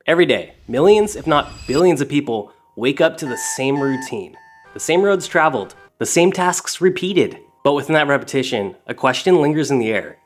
Every day, millions, if not billions of people wake up to the same routine, the same roads traveled, the same tasks repeated. But within that repetition, a question lingers in the air.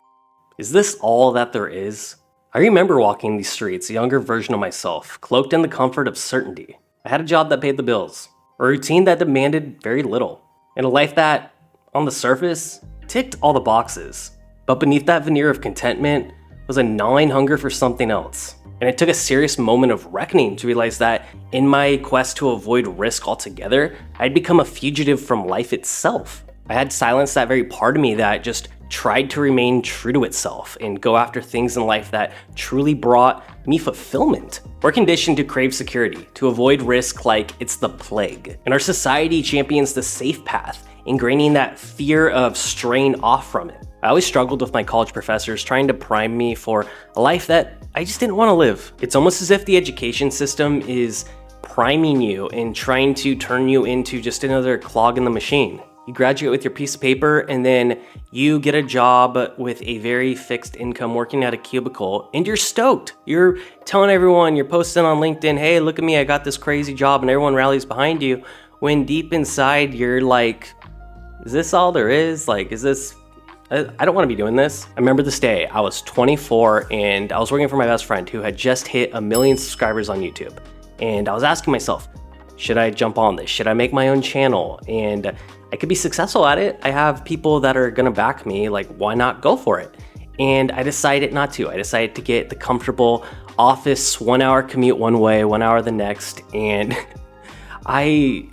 Is this all that there is? I remember walking these streets, a younger version of myself, cloaked in the comfort of certainty. I had a job that paid the bills, a routine that demanded very little, and a life that, on the surface, ticked all the boxes. But beneath that veneer of contentment was a gnawing hunger for something else. And it took a serious moment of reckoning to realize that in my quest to avoid risk altogether, I'd become a fugitive from life itself. I had silenced that very part of me that just tried to remain true to itself and go after things in life that truly brought me fulfillment. We're conditioned to crave security, to avoid risk like it's the plague. And our society champions the safe path, ingraining that fear of straying off from it. I always struggled with my college professors trying to prime me for a life that I just didn't want to live. It's almost as if the education system is priming you and trying to turn you into just another clog in the machine. You graduate with your piece of paper and then you get a job with a very fixed income working at a cubicle and you're stoked. You're telling everyone, you're posting on LinkedIn, hey, look at me, I got this crazy job, and everyone rallies behind you. When deep inside you're like, is this all there is? Like, is this, I don't want to be doing this. I remember this day, I was 24 and I was working for my best friend who had just hit 1 million subscribers on YouTube. And I was asking myself, should I jump on this? Should I make my own channel? And I could be successful at it. I have people that are gonna back me, like why not go for it? And I decided not to. I decided to get the comfortable office 1 hour commute one way, 1 hour the next. And I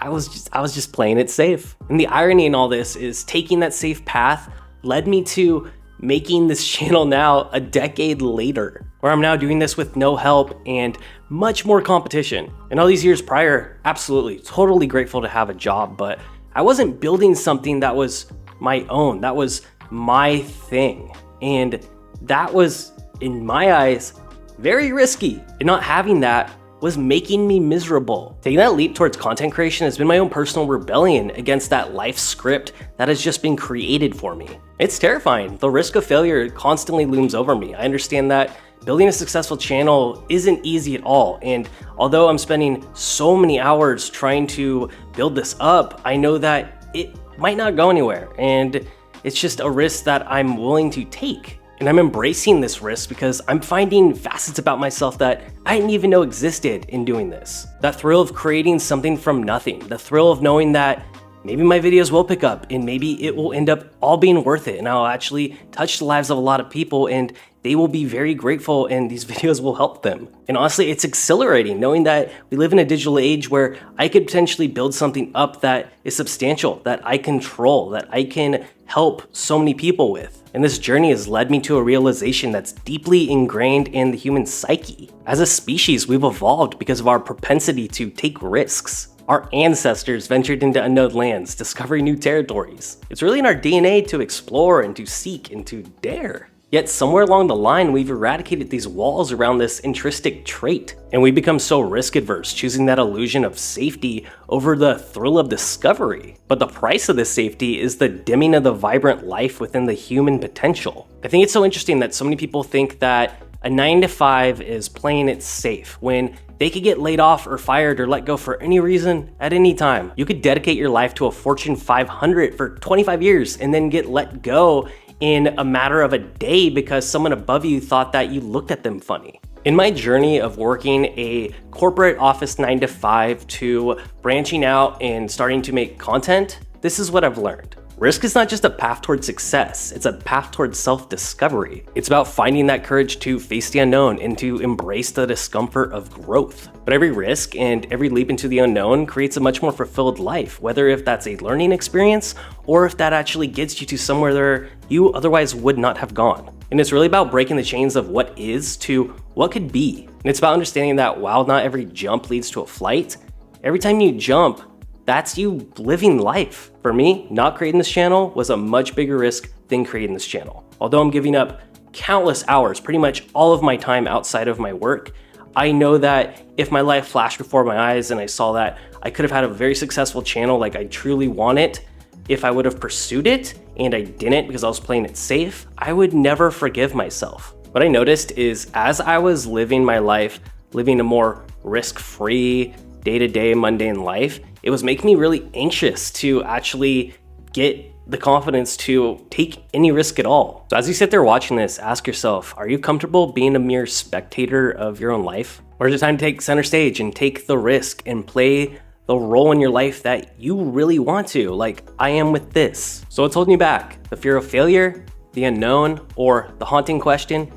was just playing it safe. And the irony in all this is taking that safe path led me to making this channel now a decade later, where I'm now doing this with no help and much more competition. And all these years prior, absolutely, totally grateful to have a job, but I wasn't building something that was my own, that was my thing. And that was, in my eyes, very risky. And not having that was making me miserable. Taking that leap towards content creation has been my own personal rebellion against that life script that has just been created for me. It's terrifying. The risk of failure constantly looms over me. I understand that building a successful channel isn't easy at all. And although I'm spending so many hours trying to build this up, I know that it might not go anywhere. And it's just a risk that I'm willing to take. And I'm embracing this risk because I'm finding facets about myself that I didn't even know existed in doing this. That thrill of creating something from nothing, the thrill of knowing that maybe my videos will pick up and maybe it will end up all being worth it and I'll actually touch the lives of a lot of people and they will be very grateful and these videos will help them. And honestly, it's exhilarating knowing that we live in a digital age where I could potentially build something up that is substantial, that I control, that I can help so many people with. And this journey has led me to a realization that's deeply ingrained in the human psyche. As a species, we've evolved because of our propensity to take risks. Our ancestors ventured into unknown lands, discovering new territories. It's really in our DNA to explore and to seek and to dare. Yet somewhere along the line, we've eradicated these walls around this intrinsic trait, and we become so risk adverse, choosing that illusion of safety over the thrill of discovery. But the price of this safety is the dimming of the vibrant life within the human potential. I think it's so interesting that so many people think that a 9-to-5 is playing it safe when they could get laid off or fired or let go for any reason at any time. You could dedicate your life to a Fortune 500 for 25 years and then get let go in a matter of a day because someone above you thought that you looked at them funny. In my journey of working a corporate office 9-to-5 to branching out and starting to make content, this is what I've learned. Risk is not just a path towards success, it's a path towards self-discovery. It's about finding that courage to face the unknown and to embrace the discomfort of growth. But every risk and every leap into the unknown creates a much more fulfilled life, whether if that's a learning experience or if that actually gets you to somewhere there you otherwise would not have gone. And it's really about breaking the chains of what is to what could be. And it's about understanding that while not every jump leads to a flight, every time you jump, that's you living life. For me, not creating this channel was a much bigger risk than creating this channel. Although I'm giving up countless hours, pretty much all of my time outside of my work, I know that if my life flashed before my eyes and I saw that I could have had a very successful channel like I truly want it, if I would have pursued it and I didn't because I was playing it safe, I would never forgive myself. What I noticed is as I was living my life living a more risk-free, day-to-day mundane life, it was making me really anxious to actually get the confidence to take any risk at all. So as you sit there watching this, ask yourself, are you comfortable being a mere spectator of your own life? Or is it time to take center stage and take the risk and play the role in your life that you really want to, like I am with this? So what's holding you back? The fear of failure, the unknown, or the haunting question,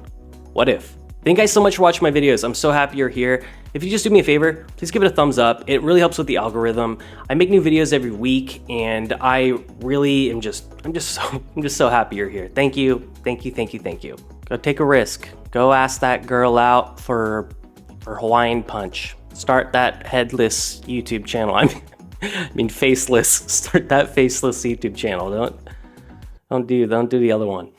what if? Thank you guys so much for watching my videos. I'm so happy you're here. If you just do me a favor, please give it a thumbs up. It really helps with the algorithm. I make new videos every week, and I really am I'm just so happy you're here. Thank you. Go take a risk. Go ask that girl out for Hawaiian Punch. Start that headless YouTube channel. I mean faceless. Start that faceless YouTube channel. Don't do the other one.